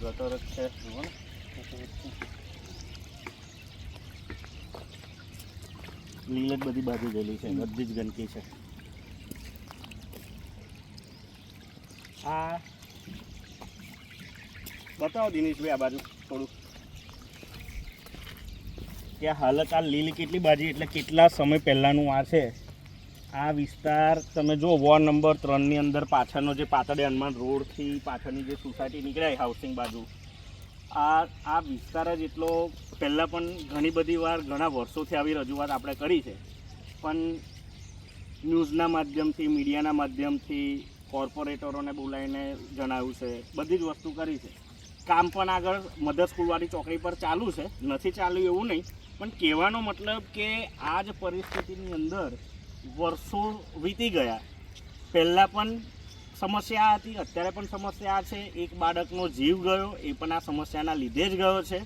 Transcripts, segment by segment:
ગટર જ છે જુઓ ને લીલ જ બધી બાજુ ગયેલી છે બધી જ ગંદકી છે આ બતાવો દિનેશભાઈ આ બાજુ થોડું કે હાલત આ લીલ કેટલી બાજી એટલે કેટલા સમય પહેલાંનું આ છે આ વિસ્તાર તમે જો વોર્ડ નંબર 3 ની અંદર પાછળનો જે પાતળી હનુમાન રોડથી પાછળની જે સોસાયટી નીકળાય હાઉસિંગ બાજુ આ વિસ્તાર જ એટલો પહેલાં પણ ઘણી બધી વાર ઘણા વર્ષોથી આવી રજૂઆત આપણે કરી છે પણ ન્યૂઝના માધ્યમથી મીડિયાના માધ્યમથી કોર્પોરેટરોને બોલાવીને જણાવ્યું છે બધી જ વસ્તુ કરી છે કામ પણ આગળ મધર સ્કૂલવાળી ચોકડી પર ચાલુ છે નથી ચાલ્યું એવું નહીં પણ કહેવાનો મતલબ કે આ જ પરિસ્થિતિની અંદર વર્ષો વીતી ગયા પહેલાં પણ સમસ્યા હતી અત્યારે પણ સમસ્યા છે એક બાળકનો જીવ ગયો એ પણ આ સમસ્યાના લીધે જ ગયો છે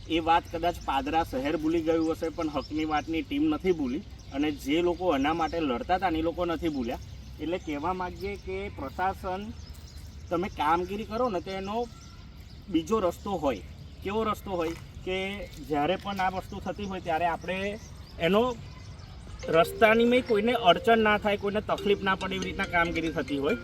એ વાત કદાચ પાદરા શહેર ભૂલી ગયું હશે પણ હકની વાતની ટીમ નથી ભૂલી અને જે લોકો એના માટે લડતા હતા એ લોકો નથી ભૂલ્યા એટલે કહેવા માગીએ કે પ્રશાસન તમે કામગીરી કરો ને તો એનો બીજો રસ્તો હોય કેવો રસ્તો હોય કે જ્યારે પણ આ વસ્તુ થતી હોય ત્યારે આપણે એનો રસ્તાની મેં કોઈને અડચણ ના થાય કોઈને તકલીફ ના પડે એવી રીતના કામગીરી થતી હોય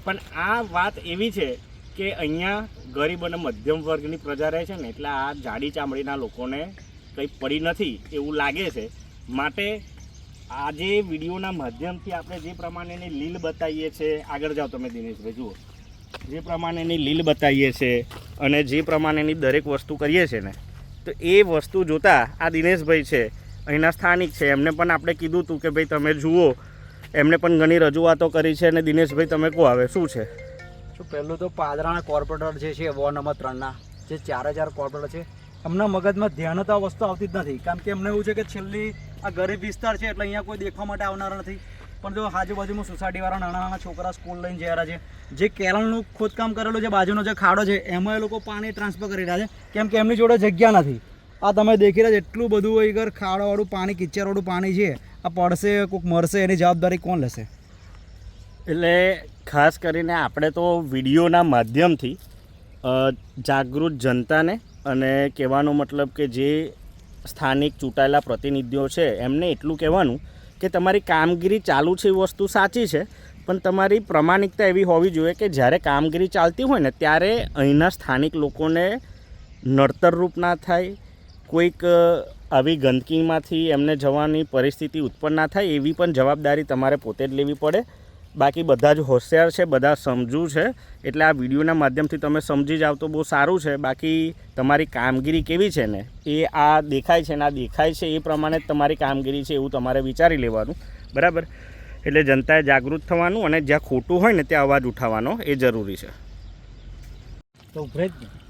પણ આ વાત એવી છે કે અહીંયા ગરીબ અને મધ્યમ વર્ગની પ્રજા રહે છે ને એટલે આ જાડી ચામડીના લોકોને કંઈ પડી નથી એવું લાગે છે માટે આજે વિડીયોના માધ્યમથી આપણે જે પ્રમાણેની લીલ બતાવીએ છીએ આગળ જાઓ તમે દિનેશભાઈ જુઓ જે પ્રમાણેની લીલ બતાવીએ છીએ અને જે પ્રમાણેની દરેક વસ્તુ કરીએ છીએ ને તો એ વસ્તુ જોતાં આ દિનેશભાઈ છે અહીંના સ્થાનિક છે એમને પણ આપણે કીધું હતું કે ભાઈ તમે જુઓ એમને પણ ઘણી રજૂઆતો કરી છે અને દિનેશભાઈ તમે કહો આવે શું છે પહેલું તો પાદરાના કોર્પોરેટર જે છે વોર્ડ નંબર 3ના જે 4 કોર્પોરેટર છે એમના મગજમાં ધ્યાન તો આ વસ્તુ આવતી જ નથી કારણ કે એમને એવું છે કે છેલ્લી આ ગરીબ વિસ્તાર છે એટલે અહીંયા કોઈ દેખવા માટે આવનારા નથી પણ જો આજુબાજુમાં સોસાયટીવાળા નાના છોકરા સ્કૂલ લઈને જઈ રહ્યા છે જે કેરળનું ખોદકામ કરેલું છે બાજુનો જે ખાડો છે એમાં એ લોકો પાણી ટ્રાન્સફર કરી રહ્યા છે કેમ કે એમની જોડે જગ્યા નથી આ તમે દેખી રહ્યા એટલું બધું આગળ ખાડાવાળું પાણી કિચડવાળું પાણી છે આ પડશે કોઈક મરશે એની જવાબદારી કોણ લેશે એટલે ખાસ કરીને આપણે તો વિડીયોના માધ્યમથી જાગૃત જનતાને અને કહેવાનો મતલબ કે જે સ્થાનિક ચૂંટાયેલા પ્રતિનિધિઓ છે એમને એટલું કહેવાનું કે તમારી કામગીરી ચાલુ છે એ વસ્તુ સાચી છે પણ તમારી પ્રમાણિકતા એવી હોવી જોઈએ કે જ્યારે કામગીરી ચાલતી હોય ને ત્યારે અહીંના સ્થાનિક લોકોને નડતરરૂપ ના થાય કોઈક આવી ગંદકીમાંથી એમને જવાની પરિસ્થિતિ ઉત્પન્ન ના થાય એવી પણ જવાબદારી તમારે પોતે જ લેવી પડે બાકી બધા જ હોશિયાર છે બધા સમજુ છે એટલે આ વિડીયોના માધ્યમથી તમે સમજી જાવ તો બહુ સારું છે બાકી તમારી કામગીરી કેવી છે ને એ આ દેખાય છે ને આ દેખાય છે એ પ્રમાણે જ તમારી કામગીરી છે એવું તમારે વિચારી લેવાનું બરાબર એટલે જનતાએ જાગૃત થવાનું અને જ્યાં ખોટું હોય ને ત્યાં અવાજ ઉઠાવવાનો એ જરૂરી છે તો ઉભરે જ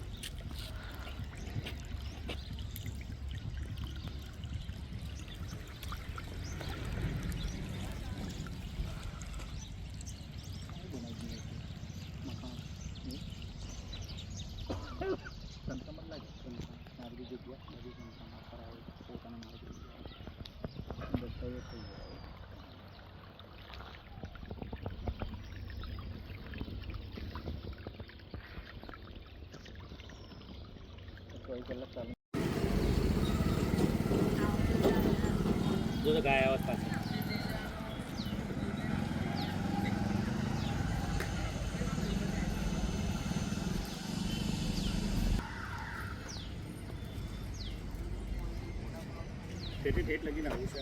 જો તો ગાય આવત પાસે ઠેઠ લગીને આવું છે